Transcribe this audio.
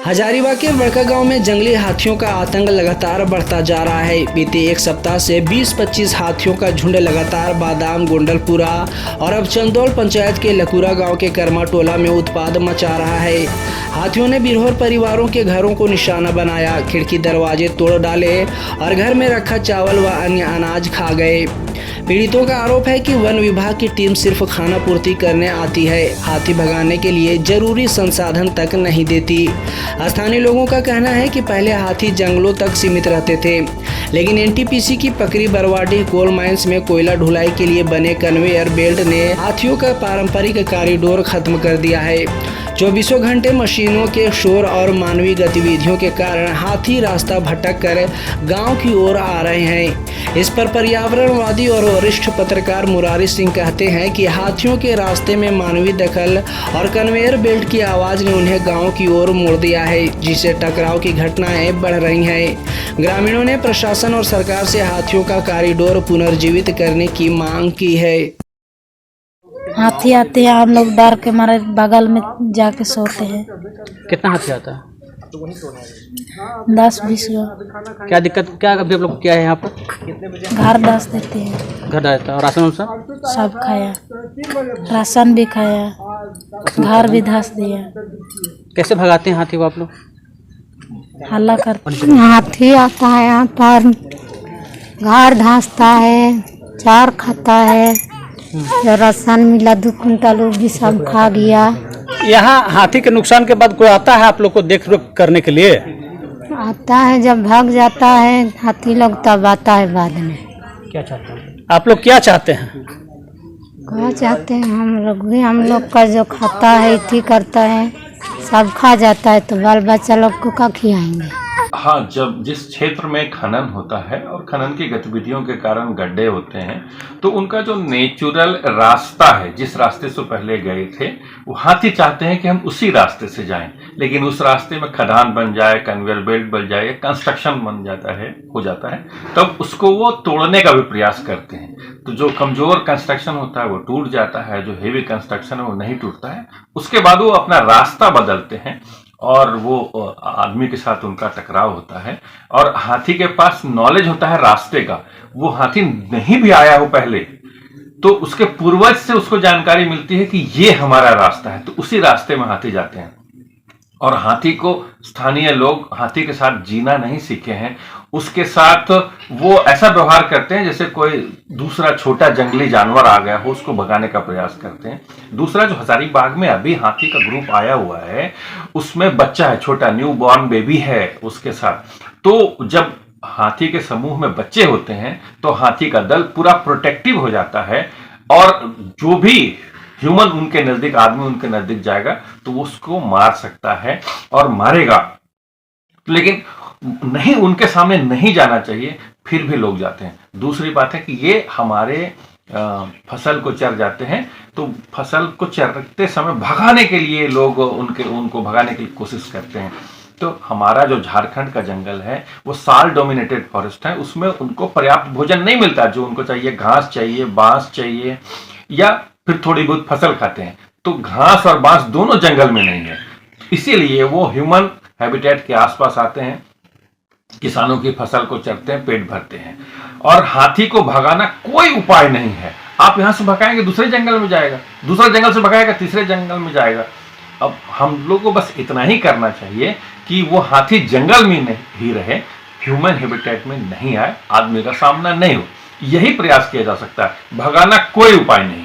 हजारीबाग के बड़का गांव में जंगली हाथियों का आतंक लगातार बढ़ता जा रहा है। बीते एक सप्ताह से 20-25 हाथियों का झुंड लगातार बादाम, गोंडलपुरा और अब चंदौल पंचायत के लकुरा गांव के कर्मा टोला में उत्पाद मचा रहा है। हाथियों ने बिरहोर परिवारों के घरों को निशाना बनाया, खिड़की दरवाजे तोड़ डाले और घर में रखा चावल व अन्य अनाज खा गए। पीड़ितों का आरोप है कि वन विभाग की टीम सिर्फ खाना पूर्ति करने आती है, हाथी भगाने के लिए जरूरी संसाधन तक नहीं देती। स्थानीय लोगों का कहना है कि पहले हाथी जंगलों तक सीमित रहते थे, लेकिन एनटीपीसी की पकड़ी बरवाडी कोल माइंस में कोयला ढुलाई के लिए बने कन्वेयर बेल्ट ने हाथियों का पारंपरिक कॉरिडोर खत्म कर दिया है। 24 घंटे मशीनों के शोर और मानवीय गतिविधियों के कारण हाथी रास्ता भटक कर गांव की ओर आ रहे हैं। इस पर पर्यावरणवादी और वरिष्ठ पत्रकार मुरारी सिंह कहते हैं कि हाथियों के रास्ते में मानवीय दखल और कन्वेयर बेल्ट की आवाज ने उन्हें गांव की ओर मोड़ दिया है, जिससे टकराव की घटनाएं बढ़ रही हैं। ग्रामीणों ने प्रशासन और सरकार से हाथियों का कॉरिडोर पुनर्जीवित करने की मांग की है। हाथी आते हैं, हम लोग डर के मारे बगल में जाके सोते हैं। कितना हाथी आता है? 10-20 गो। क्या दिक्कत, क्या अभी आप लोग क्या है यहाँ पर? घर दस देते हैं, घर रहता है और राशन वासन? सब खाया, राशन भी खाया, घर भी धस दिया। कैसे भगाते हैं हाथी को आप लोग? हल्ला करते। हाथी आता है यहाँ पर, घर धंसता है, चार खाता है, जो राशन मिला 2 कुंटल वो भी सब खा गया। यहाँ हाथी के नुकसान के बाद कोई आता है आप लोग को देख रेख करने के लिए? आता है, जब भाग जाता है हाथी लोग तब आता है बाद में। क्या चाहते हैं आप लोग, क्या चाहते हैं? क्या चाहते हैं हम लोग भी, हम लोग का जो खाता है इति करता है, सब खा जाता है, तो बाल बच्चा लोग को क्या खिलाएंगे। हाँ, जब जिस क्षेत्र में खनन होता है और खनन की गतिविधियों के कारण गड्ढे होते हैं, तो उनका जो नेचुरल रास्ता है, जिस रास्ते से पहले गए थे, वो हाथी चाहते हैं कि हम उसी रास्ते से जाएं, लेकिन उस रास्ते में खदान बन जाए, कन्वेयर बेल्ट बन जाए, कंस्ट्रक्शन बन जाता है, हो जाता है, तब उसको वो तोड़ने का भी प्रयास करते हैं। तो जो कमजोर कंस्ट्रक्शन होता है वो टूट जाता है, जो हेवी कंस्ट्रक्शन है वो नहीं टूटता है। उसके बाद वो अपना रास्ता बदलते हैं और वो आदमी के साथ उनका टकराव होता है। और हाथी के पास नॉलेज होता है रास्ते का। वो हाथी नहीं भी आया हो पहले, तो उसके पूर्वज से उसको जानकारी मिलती है कि ये हमारा रास्ता है, तो उसी रास्ते में हाथी जाते हैं। और हाथी को स्थानीय लोग हाथी के साथ जीना नहीं सीखे हैं, उसके साथ वो ऐसा व्यवहार करते हैं जैसे कोई दूसरा छोटा जंगली जानवर आ गया हो, उसको भगाने का प्रयास करते हैं। दूसरा, जो हजारीबाग में अभी हाथी का ग्रुप आया हुआ है, उसमें बच्चा है, छोटा न्यू बॉर्न बेबी है उसके साथ। तो जब हाथी के समूह में बच्चे होते हैं तो हाथी का दल पूरा प्रोटेक्टिव हो जाता है, और जो भी ह्यूमन उनके नजदीक, आदमी उनके नजदीक जाएगा तो वो उसको मार सकता है और मारेगा। लेकिन नहीं, उनके सामने नहीं जाना चाहिए, फिर भी लोग जाते हैं। दूसरी बात है कि ये हमारे फसल को चर जाते हैं, तो फसल को चरते समय भगाने के लिए लोग उनको भगाने की कोशिश करते हैं। तो हमारा जो झारखंड का जंगल है वो साल डोमिनेटेड फॉरेस्ट है, उसमें उनको पर्याप्त भोजन नहीं मिलता। जो उनको चाहिए, घास चाहिए, बांस चाहिए, या फिर थोड़ी बहुत फसल खाते हैं। तो घास और बांस दोनों जंगल में नहीं है, इसीलिए वो ह्यूमन हैबिटेट के आसपास आते हैं, किसानों की फसल को चरते हैं, पेट भरते हैं। और हाथी को भगाना कोई उपाय नहीं है। आप यहां से भगाएंगे दूसरे जंगल में जाएगा, दूसरे जंगल से भगाएगा तीसरे जंगल में जाएगा। अब हम लोग को बस इतना ही करना चाहिए कि वो हाथी जंगल में ही रहे, ह्यूमन हैबिटेट में नहीं आए, आदमी का सामना नहीं हो। यही प्रयास किया जा सकता है, भगाना कोई उपाय नहीं है।